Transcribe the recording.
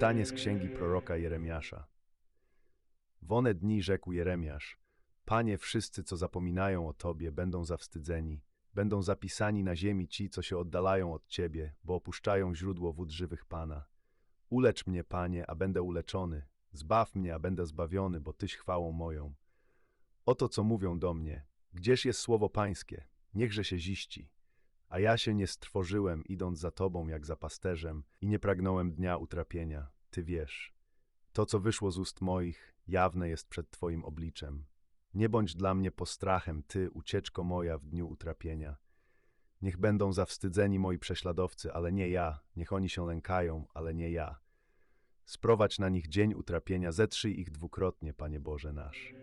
Czytanie z księgi proroka Jeremiasza. W one dni rzekł Jeremiasz: Panie, wszyscy, co zapominają o Tobie, będą zawstydzeni. Będą zapisani na ziemi ci, co się oddalają od Ciebie, bo opuszczają źródło wód żywych Pana. Ulecz mnie, Panie, a będę uleczony. Zbaw mnie, a będę zbawiony, bo Tyś chwałą moją. Oto, co mówią do mnie. Gdzież jest słowo Pańskie? Niechże się ziści. A ja się nie strwożyłem, idąc za Tobą jak za pasterzem i nie pragnąłem dnia utrapienia. Ty wiesz. To, co wyszło z ust moich, jawne jest przed Twoim obliczem. Nie bądź dla mnie postrachem, Ty, ucieczko moja w dniu utrapienia. Niech będą zawstydzeni moi prześladowcy, ale nie ja. Niech oni się lękają, ale nie ja. Sprowadź na nich dzień utrapienia, zetrzyj ich dwukrotnie, Panie Boże nasz.